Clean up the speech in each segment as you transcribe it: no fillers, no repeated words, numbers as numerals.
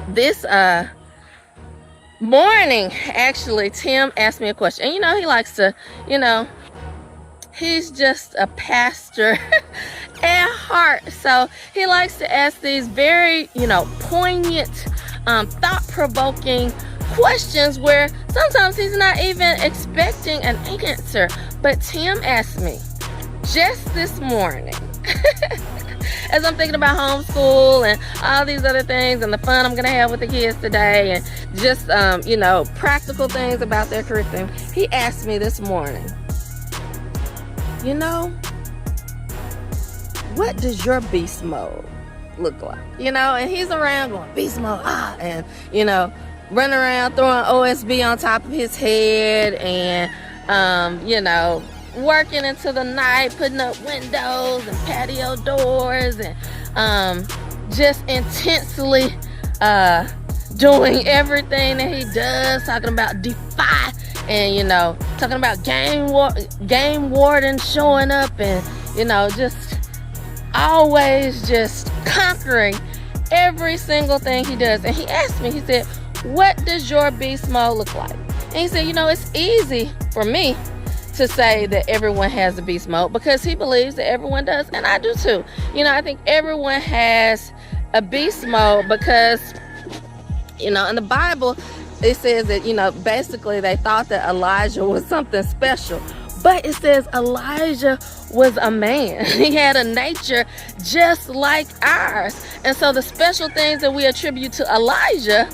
this morning, actually, Tim asked me a question. And he likes to, he's just a pastor at heart. So he likes to ask these very, poignant, thought-provoking questions where sometimes he's not even expecting an answer. But Tim asked me just this morning, as I'm thinking about homeschool and all these other things and the fun I'm going to have with the kids today and just, practical things about their curriculum, he asked me this morning, what does your beast mode look like? And he's around going, beast mode, and, running around throwing OSB on top of his head and, working into the night, putting up windows and patio doors and just intensely doing everything that he does, talking about defy and, talking about game warden showing up and, just always just conquering every single thing he does. And he asked me, he said, what does your beast mode look like? And he said, it's easy for me to say that everyone has a beast mode because he believes that everyone does, and I do too. I think everyone has a beast mode because, in the Bible, it says that, basically they thought that Elijah was something special, but it says Elijah was a man. He had a nature just like ours. And so the special things that we attribute to Elijah,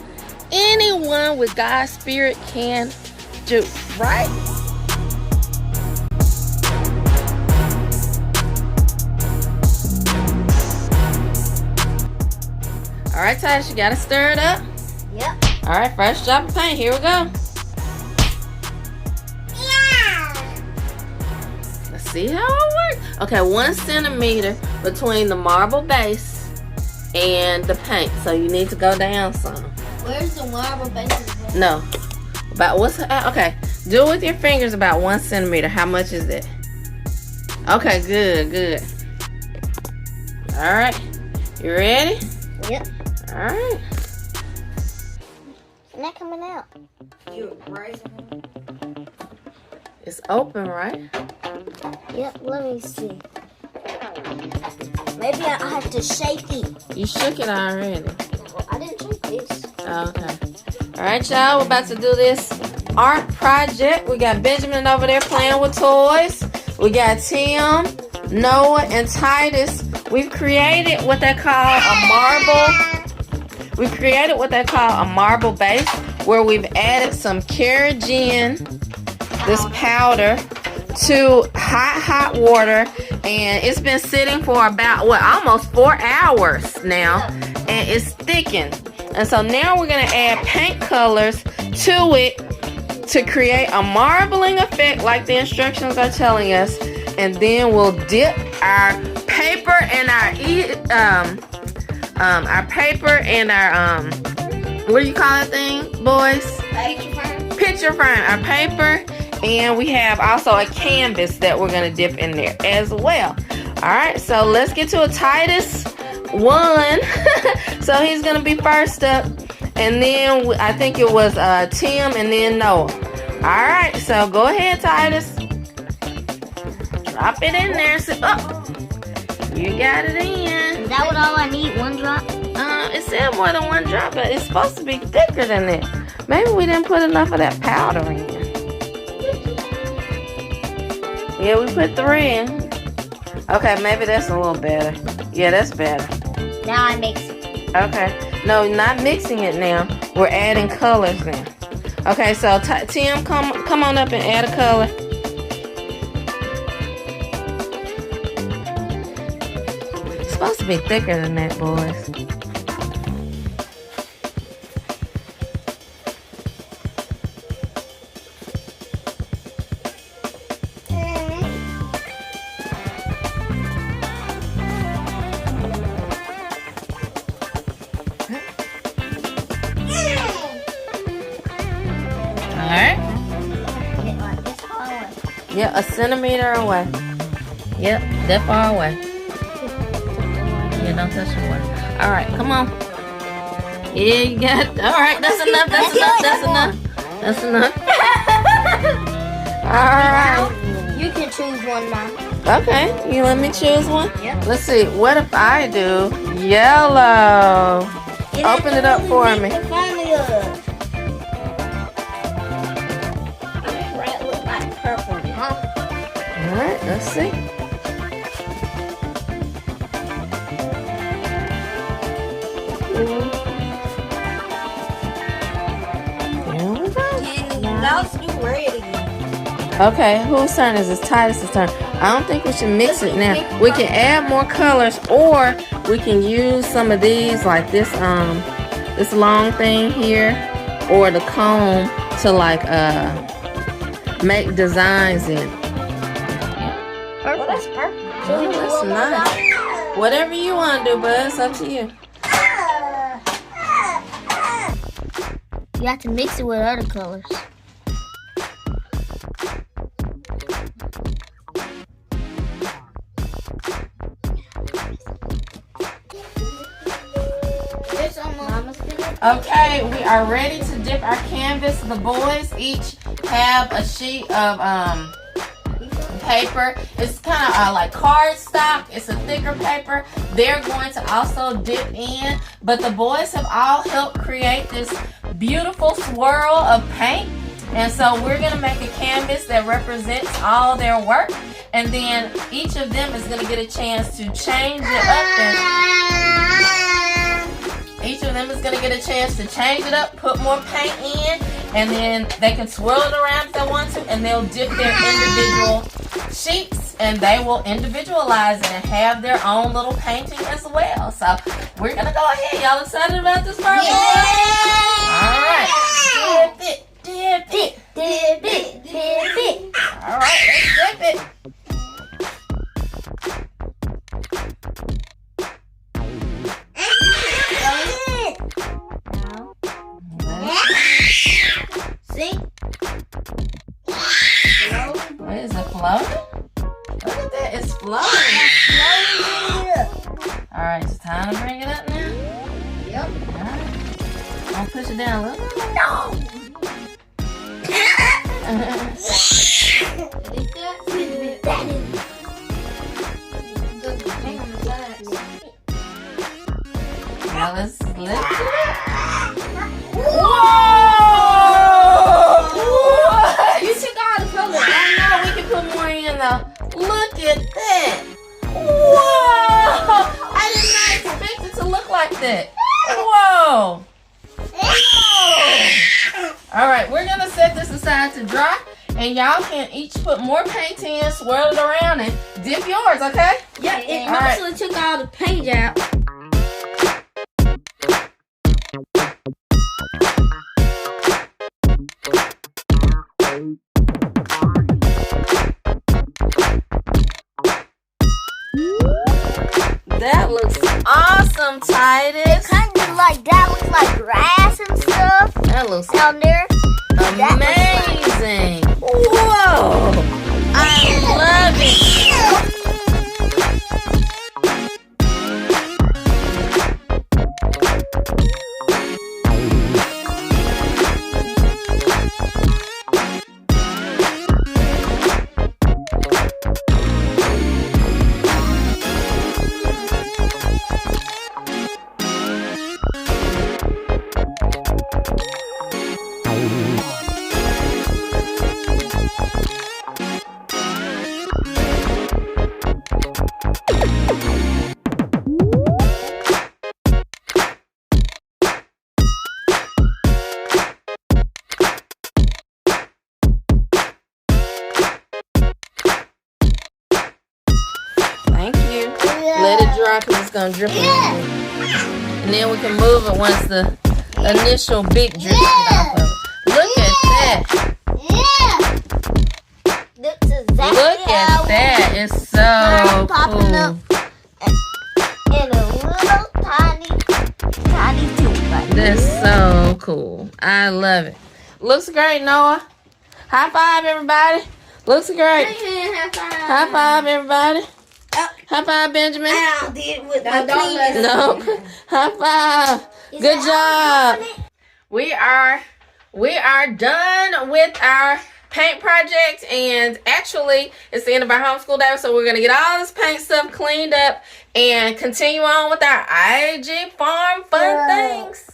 anyone with God's spirit can do, right? All right, Titus, you gotta stir it up. Yep. All right, first drop of paint. Here we go. Yeah. Let's see how it works. Okay, 1 centimeter between the marble base and the paint. So you need to go down some. Where's the marble base? No. About what's okay? Do it with your fingers. About 1 centimeter. How much is it? Okay, good. All right, you ready? Yep. All right. It's not coming out. It's open, right? Yep, let me see. Maybe I have to shake it. You shook it already. Well, I didn't shake this. Okay. All right, y'all. We're about to do this art project. We got Benjamin over there playing with toys. We got Tim, Noah, and Titus. We've created what they call a marble. We've created what they call a marble base, where we've added some Keragen, this powder, to hot water, and it's been sitting for about almost 4 hours now, and it's thickened. And so now we're gonna add paint colors to it to create a marbling effect like the instructions are telling us, and then we'll dip our paper and our what do you call that thing, boys? Picture frame. Our paper, and we have also a canvas that we're gonna dip in there as well. All right, so let's get to a Titus 1. So he's gonna be first up, and then I think it was Tim and then Noah. All right, so go ahead, Titus. Drop it in there. You got it in. Is that what all I need? 1 drop? It said more than 1 drop, but it's supposed to be thicker than that. Maybe we didn't put enough of that powder in. Yeah, we put 3 in. Okay, maybe that's a little better. Yeah, that's better. Now I mix it. Okay. No, not mixing it now. We're adding colors now. Okay, so Tim, come on up and add a color. It's supposed to be thicker than that, boys. Yep, 1 centimeter away. Yep, that far away. Yeah, don't touch the water. Alright, come on. Yeah, you got. All right, that's enough. That's enough. That's enough. That's enough. All right. You can choose one, Mom. Okay, you let me choose one? Yep. Let's see, what if I do yellow? Open it up for me. Finally up. Red look like purple, huh? All right, let's see. There we go. Now let's do red again. Okay, whose turn is this? Titus's turn. I don't think we should mix it now. We can add more colors, or we can use some of these, like this this long thing here, or the comb to like make designs in. Purple. That's purple. Oh, that's nice. Whatever you want to do, bud, it's up to you. You have to mix it with other colors. Okay, we are ready to dip our canvas. The boys each have a sheet of paper. It's kind of like cardstock. It's a thicker paper. They're going to also dip in, but the boys have all helped create this beautiful swirl of paint. And so we're going to make a canvas that represents all their work, and then each of them is going to get a chance to change it up. Each of them is going to get a chance to change it up, put more paint in, and then they can swirl it around if they want to, and they'll dip their individual sheets, and they will individualize it and have their own little painting as well. So we're going to go ahead. Y'all excited about this part? Yeah! All right. Dip it, dip it, Dip it, dip it. all right, let's dip it. See? What is it, floating? Look at that, it's floating. All right, it's time to bring it up now. Yep. All right. I'll push it down a little. No! Now let's lift it. Whoa! You took all the colors. I know we can put more in though. Look at that. Whoa! I did not expect it to look like that. Whoa! All right, we're gonna set this aside to dry, and y'all can each put more paint in, swirl it around, and dip yours. Okay? Yep, it All right. mostly took all the paint out. That looks awesome, Titus. Kind of like that looks like grass and stuff That looks down there. amazing. Whoa! I love it. Thank you. Let it dry because it's going to drip a little bit. And then we can move it once the initial big drip get off of it. Look at that. That's exactly Look at that. It's so popping up cool. in a little tiny tube. That's so cool. I love it. Looks great, Noah. High five, everybody. Looks great. High five, everybody. High five, Benjamin. I did with my penis. No. High five. Good job. We are done with our paint project, and actually it's the end of our homeschool day, so we're gonna get all this paint stuff cleaned up and continue on with our I.A.G farm fun things.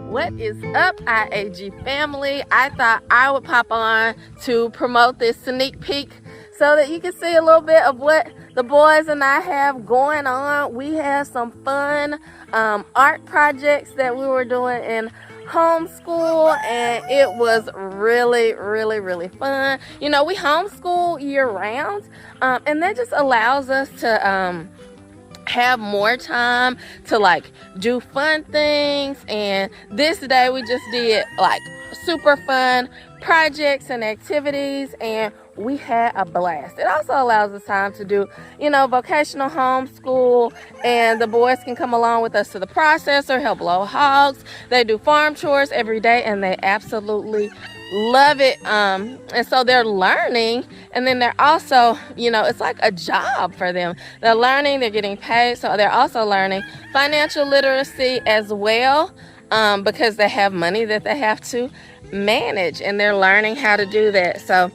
What is up, I.A.G family? I thought I would pop on to promote this sneak peek so that you can see a little bit of what the boys and I have going on. We have some fun art projects that we were doing in homeschool, and it was really fun. You know, we homeschool year round, and that just allows us to have more time to like do fun things. And this day we just did like super fun projects and activities, and we had a blast. It also allows us time to do, you know, vocational homeschool, and the boys can come along with us to the processor, help blow hogs. They do farm chores every day, and they absolutely love it. And so they're learning, and then they're also, you know, it's like a job for them. They're learning, they're getting paid, so they're also learning financial literacy as well, because they have money that they have to manage, and they're learning how to do that. So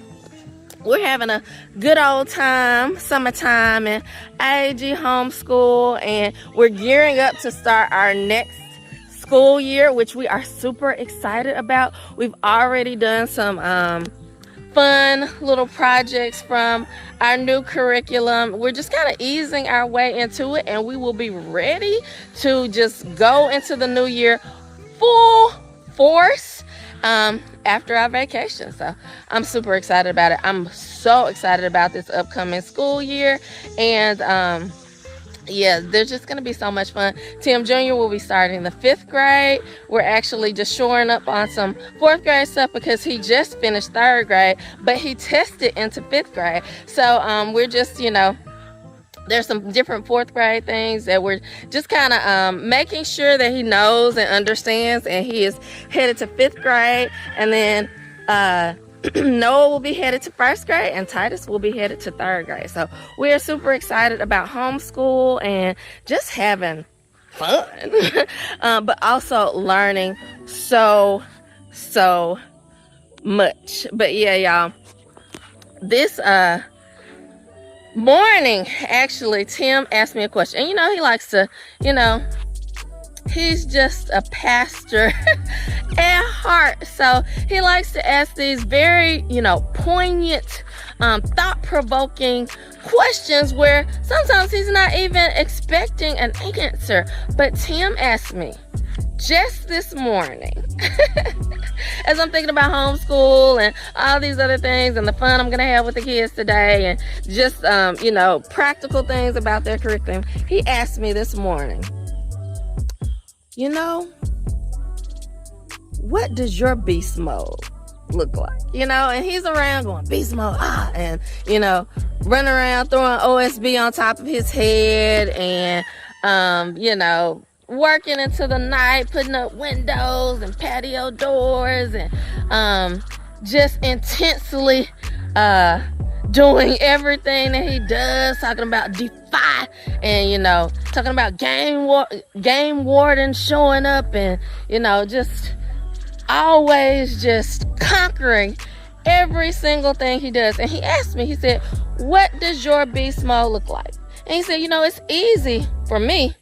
we're having a good old time, summertime in I.A.G homeschool, and we're gearing up to start our next school year, which we are super excited about. We've already done some fun little projects from our new curriculum. We're just kind of easing our way into it, and we will be ready to just go into the new year full force after our vacation. So I'm super excited about it. I'm so excited about this upcoming school year, and yeah, there's just going to be so much fun. Tim Jr. will be starting the 5th grade. We're actually just shoring up on some 4th grade stuff because he just finished 3rd grade, but he tested into 5th grade. So we're just, you know, there's some different 4th grade things that we're just kind of making sure that he knows and understands, and he is headed to 5th grade. And then Noah will be headed to 1st grade, and Titus will be headed to 3rd grade. So we are super excited about homeschool and just having fun, but also learning so much. But yeah, y'all, this morning, actually, Tim asked me a question. And you know, he likes to, you know, he's just a pastor at heart. So he likes to ask these very, you know, poignant, thought-provoking questions where sometimes he's not even expecting an answer. But Tim asked me just this morning, as I'm thinking about homeschool and all these other things and the fun I'm going to have with the kids today, and just, you know, practical things about their curriculum, he asked me this morning, you know, what does your beast mode look like? You know, and he's around going, beast mode, and, you know, running around throwing OSB on top of his head, and, you know, working into the night, putting up windows and patio doors, and just intensely doing everything that he does, talking about Defy, and, you know, talking about game warden showing up, and, you know, just always just conquering every single thing he does. And he asked me, he said, what does your beast mode look like? And he said, you know, it's easy for me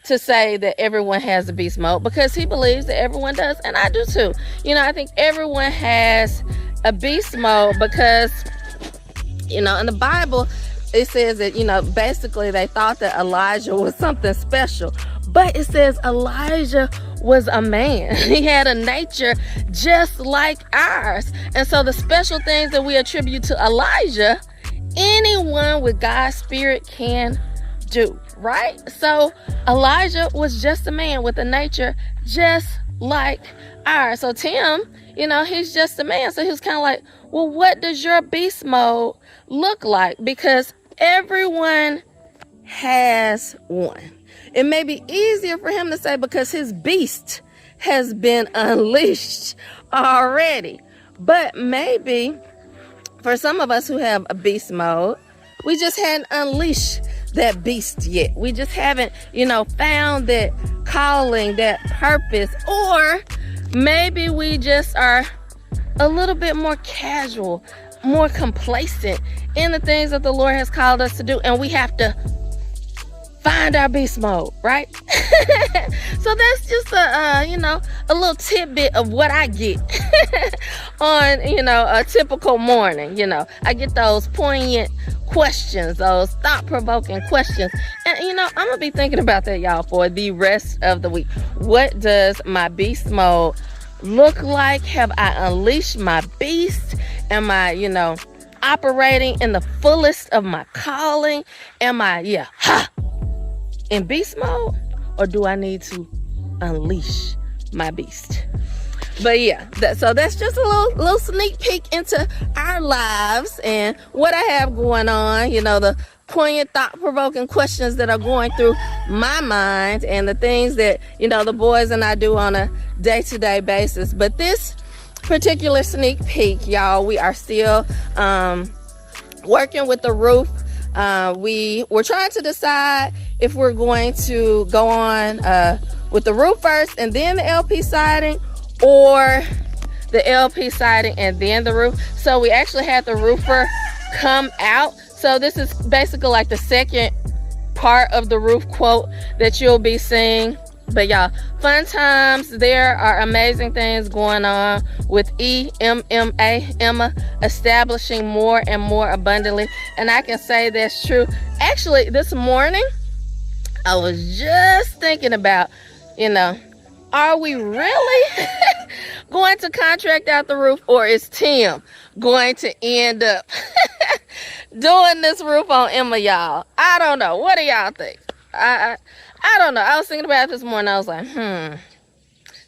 to say that everyone has a beast mode because he believes that everyone does, and I do too. You know, I think everyone has a beast mode because, you know, in the Bible, it says that, you know, basically they thought that Elijah was something special. But it says Elijah was a man. He had a nature just like ours. And so the special things that we attribute to Elijah, anyone with God's spirit can do, right? So Elijah was just a man with a nature just like ours. So Tim, he's just a man. So he was kind of like, well, what does your beast mode look like? Because everyone has one. It may be easier for him to say because his beast has been unleashed already. But maybe for some of us who have a beast mode, we just hadn't unleashed that beast yet. We just haven't, found that calling, that purpose. Or maybe we just are a little bit more casual, more complacent in the things that the Lord has called us to do. And we have to find our beast mode, right? So that's just a little tidbit of what I get on, a typical morning. I get those poignant questions, those thought-provoking questions. And, I'm going to be thinking about that, y'all, for the rest of the week. What does my beast mode look like? Have I unleashed my beast? Am I, operating in the fullest of my calling? Am I, in beast mode, or do I need to unleash my beast? But so that's just a little sneak peek into our lives and what I have going on, the poignant, thought-provoking questions that are going through my mind and the things that, the boys and I do on a day-to-day basis. But this particular sneak peek, y'all, we are still working with the roof. We're trying to decide if we're going to go on with the roof first and then the LP siding, or the LP siding and then the roof. So we actually had the roofer come out. So this is basically like the second part of the roof quote that you'll be seeing. But y'all, fun times. There are amazing things going on with Emma, establishing more and more abundantly. And I can say that's true. Actually, this morning, I was just thinking about, are we really going to contract out the roof, or is Tim going to end up doing this roof on Emma, y'all? I don't know. What do y'all think? I don't know. I was thinking about it this morning. I was like,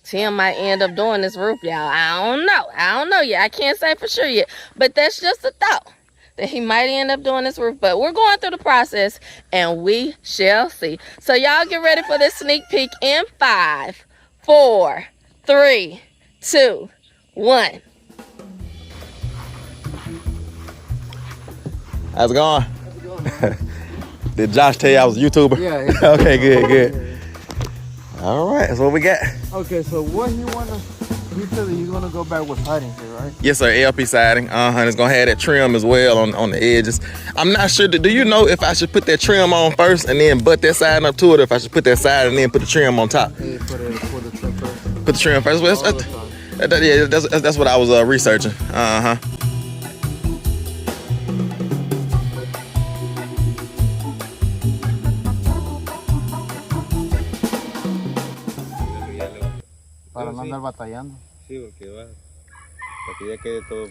Tim might end up doing this roof, y'all. I don't know yet. I can't say for sure yet. But that's just a thought, that he might end up doing this roof. But we're going through the process, and we shall see. So y'all get ready for this sneak peek in 5, 4, 3, 2, 1. How's it going? Did Josh tell you I was a YouTuber? Yeah. Okay, good. All right, that's what we got. Okay, so what he said that you're gonna go back with siding here, right? Yes, sir. LP siding. It's gonna have that trim as well on the edges. I'm not sure. Do you know if I should put that trim on first and then butt that siding up to it, or if I should put that side and then put the trim on top? Yeah, put the trim first. Put the trim first. Well, that's what I was researching. Para no andar batallando. Sí, porque para que ya quede todo.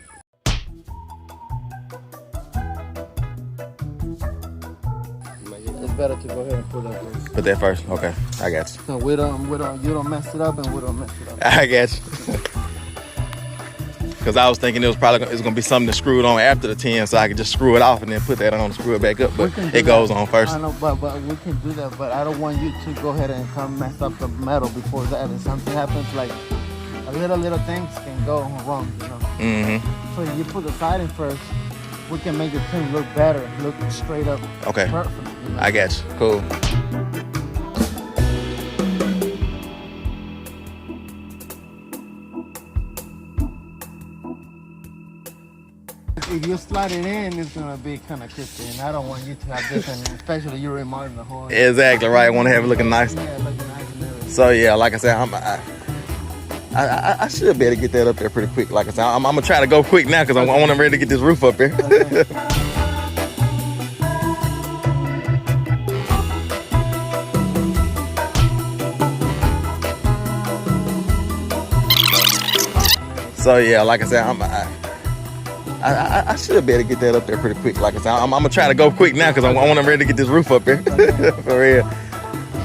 It's better to go ahead and put that first. Put that first. Okay, I got you. So you don't mess it up, and we don't mess it up. I got you. Because I was thinking it's gonna be something that's screwed on after the 10, so I could just screw it off and then put that on and screw it back up. But it goes on first. I know, but we can do that. But I don't want you to go ahead and come mess up the metal before that. And something happens, like a little things can go wrong, Mm-hmm. So you put the siding first. We can make the thing look better, look straight up. Okay. Perfect. I got you. Cool. If you slide it in, it's gonna be kind of crispy, and I don't want you to have this, and especially you remodeling the whole. Exactly right. I want to have it looking nice. Yeah, looking nice and everything. So yeah, like I said, I should be able to get that up there pretty quick. Like I said, I'm gonna try to go quick now because I want to ready to get this roof up here. So yeah, like I said, I should be able to get that up there pretty quick. Like I said, I'm gonna try to go quick now because I want to ready to get this roof up here for real.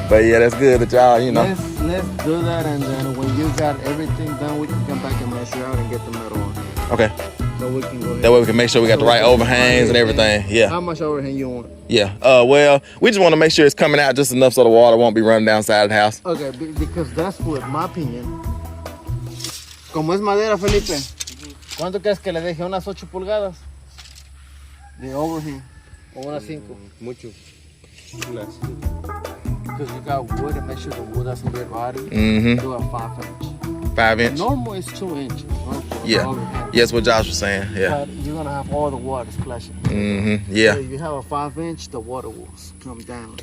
But yeah, that's good that y'all, you know. Let's do that, and then when you got everything done, we can come back and measure out and get the metal on. Okay. So we can go ahead. That way we can make sure we got the right overhangs and everything. Yeah. How much overhang you want? Yeah. Well, we just want to make sure it's coming out just enough so the water won't be running down side of the house. Okay, because that's what my opinion. Como es madera, Felipe, ¿cuánto crees que le deje? ¿Unas 8 pulgadas? De overhang. O unas 5. Mucho. Because you got wood and make sure the wood doesn't get rotty. Do a 5-inch. 5-inch. Normal is 2 inches. Right? Yeah. Yes, what Josh was saying. Yeah. But you're gonna have all the water splashing. Yeah. So if you have a 5-inch, the water will come down.